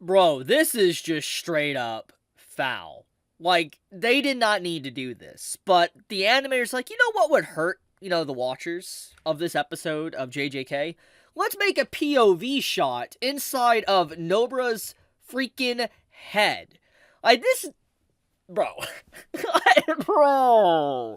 Bro, this is just straight up foul. Like, they did not need to do this, but the animator's like, you know what would hurt, the watchers of this episode of JJK? Let's make a POV shot inside of Nobra's freaking head. Like, this, bro, bro,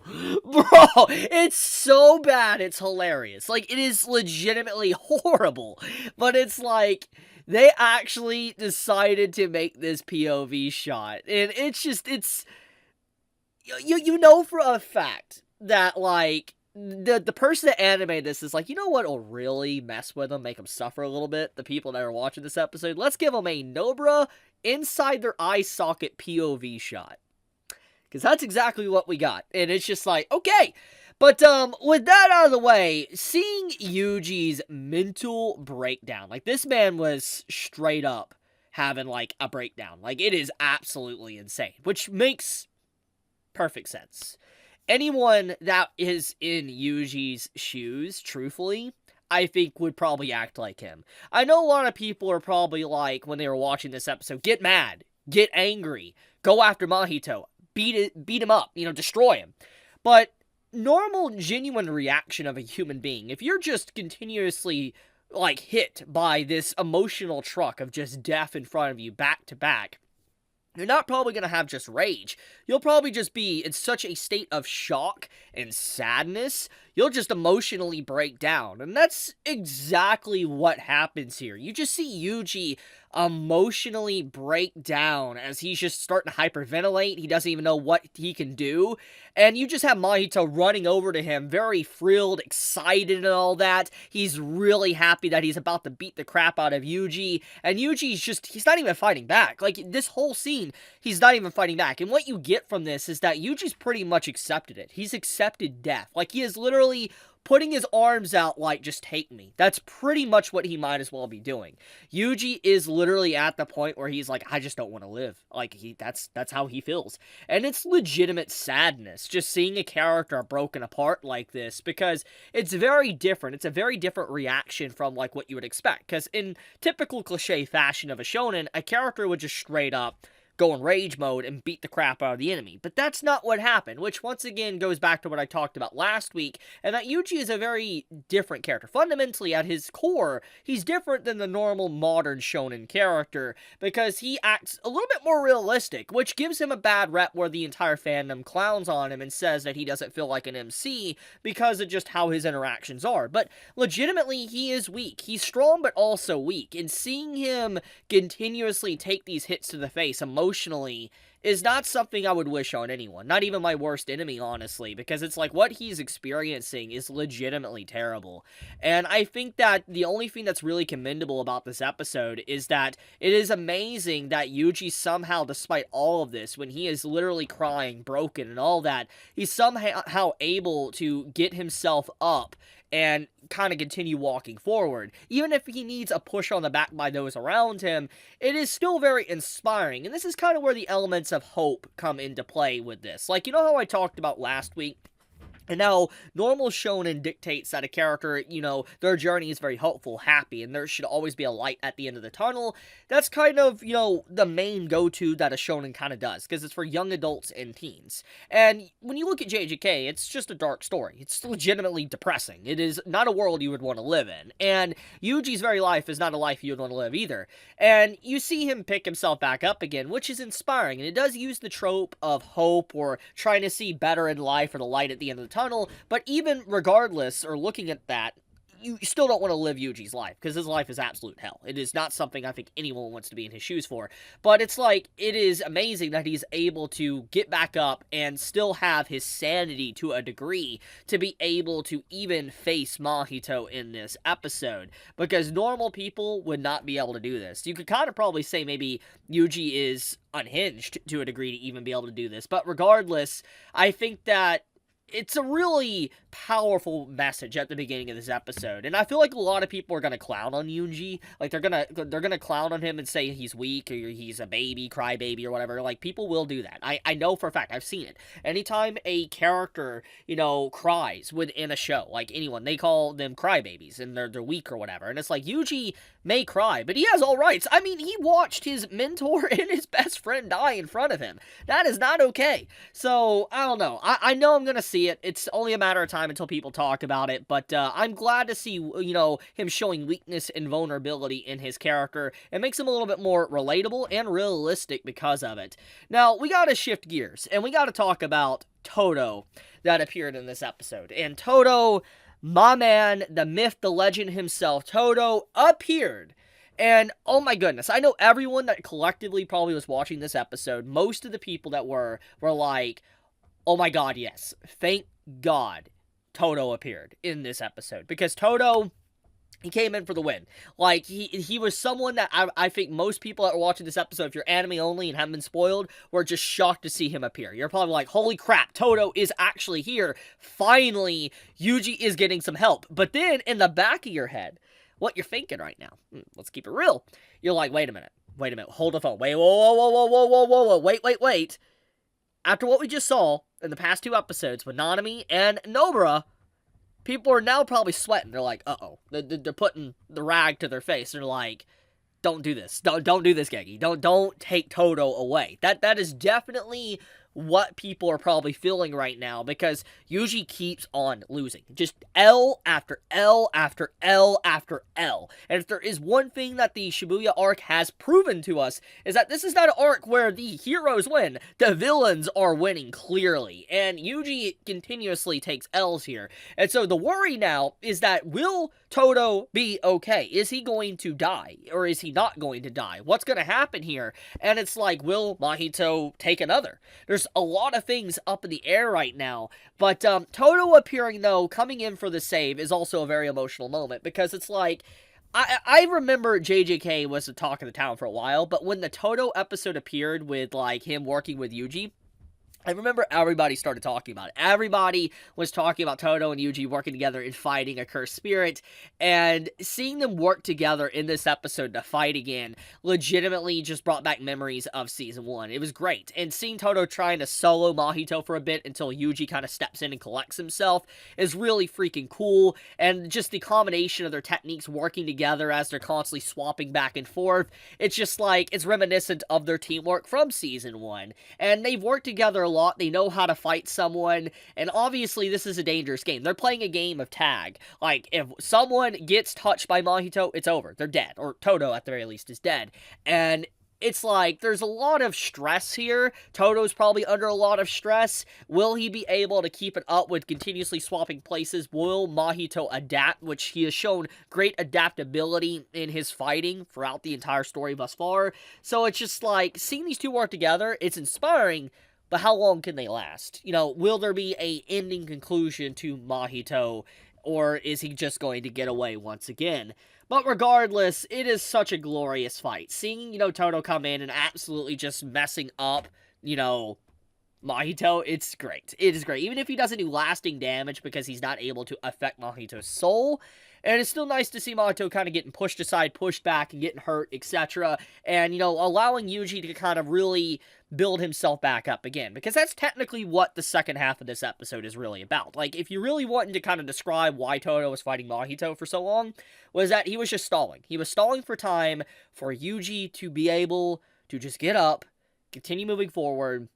it's so bad, it's hilarious. Like, it is legitimately horrible, but it's like, they actually decided to make this POV shot, and you know for a fact that, like, the person that animated this is like, you know what will really mess with them, make them suffer a little bit, the people that are watching this episode? Let's give them a Nobra inside their eye socket POV shot. Because that's exactly what we got. And it's just like, okay. But, with that out of the way, seeing Yuji's mental breakdown, like, this man was straight up having, like, a breakdown. Like, it is absolutely insane. Which makes perfect sense. Anyone that is in Yuji's shoes, truthfully, I think would probably act like him. I know a lot of people are probably like, when they were watching this episode, get mad, get angry, go after Mahito, beat him up, destroy him. But normal, genuine reaction of a human being, if you're just continuously, like, hit by this emotional truck of just death in front of you back to back, you're not probably going to have just rage. You'll probably just be in such a state of shock and sadness, you'll just emotionally break down. And that's exactly what happens here. You just see Yuji emotionally break down as he's just starting to hyperventilate. He doesn't even know what he can do. And you just have Mahito running over to him, very thrilled, excited and all that. He's really happy that he's about to beat the crap out of Yuji. And he's not even fighting back. Like, this whole scene, he's not even fighting back. And what you get from this is that Yuji's pretty much accepted it. He's accepted death. Like, he is literally putting his arms out like, just take me. That's pretty much what he might as well be doing. Yuji is literally at the point where he's like, I just don't want to live. Like, that's how he feels. And it's legitimate sadness, just seeing a character broken apart like this, because it's very different. It's a very different reaction from, like, what you would expect. Because in typical cliche fashion of a shonen, a character would just straight up go in rage mode and beat the crap out of the enemy. But that's not what happened, which once again goes back to what I talked about last week, and that Yuji is a very different character. Fundamentally, at his core, he's different than the normal modern shonen character, because he acts a little bit more realistic, which gives him a bad rep where the entire fandom clowns on him and says that he doesn't feel like an MC because of just how his interactions are. But legitimately, he is weak. He's strong, but also weak, and seeing him continuously take these hits to the face emotionally is not something I would wish on anyone. Not even my worst enemy, honestly, because it's like what he's experiencing is legitimately terrible. And I think that the only thing that's really commendable about this episode is that it is amazing that Yuji somehow, despite all of this, when he is literally crying, broken, and all that, he's somehow able to get himself up and kind of continue walking forward. Even if he needs a push on the back by those around him, it is still very inspiring. And this is kind of where the elements of hope come into play with this. Like, you know how I talked about last week? And now, normal shonen dictates that a character, their journey is very hopeful, happy, and there should always be a light at the end of the tunnel. That's kind of, the main go-to that a shonen kind of does, because it's for young adults and teens. And when you look at JJK, it's just a dark story. It's legitimately depressing. It is not a world you would want to live in. And Yuji's very life is not a life you would want to live either. And you see him pick himself back up again, which is inspiring. And it does use the trope of hope or trying to see better in life or the light at the end of the tunnel, but even regardless, or looking at that, you still don't want to live Yuji's life, because his life is absolute hell. It is not something I think anyone wants to be in his shoes for, but it's like, it is amazing that he's able to get back up and still have his sanity to a degree to be able to even face Mahito in this episode, because normal people would not be able to do this. You could kind of probably say maybe Yuji is unhinged to a degree to even be able to do this, but regardless, I think that it's a really powerful message at the beginning of this episode, and I feel like a lot of people are gonna clown on Yoonji. Like they're gonna clown on him and say he's weak or he's a baby, crybaby or whatever. Like people will do that. I know for a fact. I've seen it. Anytime a character cries within a show, like anyone, they call them crybabies and they're weak or whatever. And it's like Yuji may cry, but he has all rights. I mean, he watched his mentor and his best friend die in front of him. That is not okay. So I don't know. I know I'm gonna see it. It's only a matter of time until people talk about it, but I'm glad to see, him showing weakness and vulnerability in his character. It makes him a little bit more relatable and realistic because of it. Now, we gotta shift gears, and we gotta talk about Todo that appeared in this episode. And Todo, my man, the myth, the legend himself, Todo appeared. And, oh my goodness, I know everyone that collectively probably was watching this episode, most of the people that were like, oh my god, yes, thank god Todo appeared in this episode. Because Todo, he came in for the win. Like, he was someone that I think most people that are watching this episode, if you're anime only and haven't been spoiled, were just shocked to see him appear. You're probably like, holy crap, Todo is actually here. Finally, Yuji is getting some help. But then, in the back of your head, what you're thinking right now, let's keep it real. You're like, wait a minute, hold the phone. Wait, whoa, wait. After what we just saw in the past 2 episodes with Nanami and Nobara, people are now probably sweating. They're like, uh-oh. They're putting the rag to their face. They're like, don't do this. Don't do this, Gegi. Don't take Todo away. That is definitely what people are probably feeling right now, because Yuji keeps on losing. Just L after L after L after L. And if there is one thing that the Shibuya arc has proven to us, is that this is not an arc where the heroes win. The villains are winning clearly. And Yuji continuously takes L's here. And so the worry now is that, will Todo be okay? Is he going to die? Or is he not going to die? What's going to happen here? And it's like, will Mahito take another? There's a lot of things up in the air right now. But Todo appearing, though, coming in for the save is also a very emotional moment, because it's like, I remember JJK was the talk of the town for a while, but when the Todo episode appeared with, like, him working with Yuji, I remember everybody started talking about it. Everybody was talking about Todo and Yuji working together and fighting a cursed spirit, and seeing them work together in this episode to fight again legitimately just brought back memories of Season 1. It was great, and seeing Todo trying to solo Mahito for a bit until Yuji kind of steps in and collects himself is really freaking cool, and just the combination of their techniques working together as they're constantly swapping back and forth, it's just like, it's reminiscent of their teamwork from Season 1, and they've worked together a lot. They know how to fight someone, and obviously this is a dangerous game. They're playing a game of tag. Like, if someone gets touched by Mahito, it's over. They're dead. Or Todo, at the very least, is dead. And it's like, there's a lot of stress here. Todo's probably under a lot of stress. Will he be able to keep it up with continuously swapping places? Will Mahito adapt, which he has shown great adaptability in his fighting throughout the entire story thus far. So it's just like, seeing these two work together, it's inspiring. But how long can they last? Will there be a ending conclusion to Mahito, or is he just going to get away once again? But regardless, it is such a glorious fight. Seeing, Todo come in and absolutely just messing up, Mahito, it's great. It is great. Even if he doesn't do lasting damage because he's not able to affect Mahito's soul. And it's still nice to see Mahito kind of getting pushed aside, pushed back, and getting hurt, etc. And, allowing Yuji to kind of really build himself back up again. Because that's technically what the second half of this episode is really about. Like, if you really wanted to kind of describe why Todo was fighting Mahito for so long, was that he was just stalling. He was stalling for time for Yuji to be able to just get up, continue moving forward,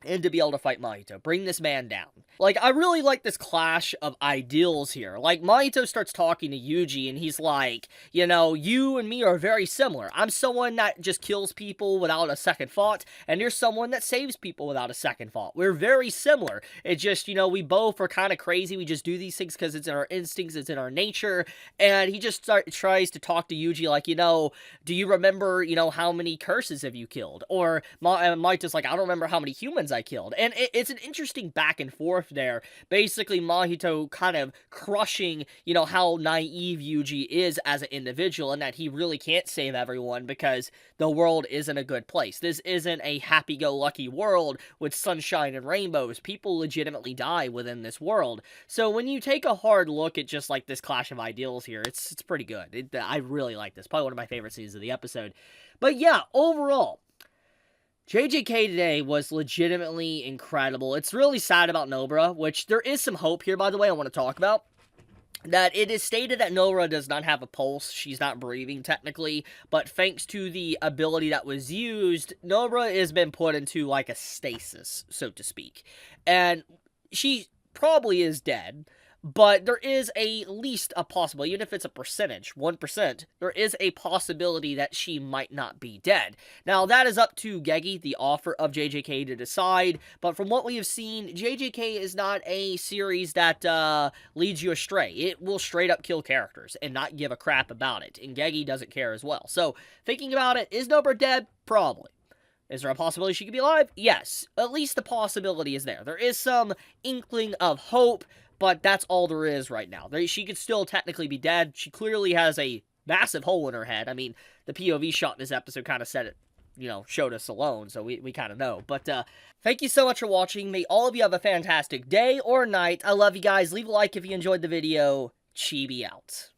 and to be able to fight Mahito. Bring this man down. Like, I really like this clash of ideals here. Like, Mahito starts talking to Yuji, and he's like, you and me are very similar. I'm someone that just kills people without a second thought, and you're someone that saves people without a second thought. We're very similar. It's just, we both are kind of crazy. We just do these things because it's in our instincts, it's in our nature. And he just tries to talk to Yuji like, do you remember, how many curses have you killed? Or Mahito's like, I don't remember how many humans I killed. And it's an interesting back and forth there. Basically, Mahito kind of crushing, you know, how naive Yuji is as an individual, and that he really can't save everyone because the world isn't a good place. This isn't a happy-go-lucky world with sunshine and rainbows. People legitimately die within this world. So when you take a hard look at just like this clash of ideals here, it's pretty good. I really like this. Probably one of my favorite scenes of the episode. But yeah, overall, JJK today was legitimately incredible. It's really sad about Nobara, which there is some hope here, by the way, I want to talk about. That it is stated that Nobara does not have a pulse. She's not breathing, technically. But thanks to the ability that was used, Nobara has been put into, like, a stasis, so to speak. And she probably is dead. But there is at least a possibility, even if it's a percentage, 1%, there is a possibility that she might not be dead. Now, that is up to Gegi, the author of JJK, to decide, but from what we have seen, JJK is not a series that leads you astray. It will straight up kill characters and not give a crap about it, and Gegi doesn't care as well. So, thinking about it, is Nobara dead? Probably. Is there a possibility she could be alive? Yes. At least the possibility is there. There is some inkling of hope, but that's all there is right now. She could still technically be dead. She clearly has a massive hole in her head. I mean, the POV shot in this episode kind of said it, you know, showed us alone, so we kind of know. But thank you so much for watching. May all of you have a fantastic day or night. I love you guys. Leave a like if you enjoyed the video. Chibi out.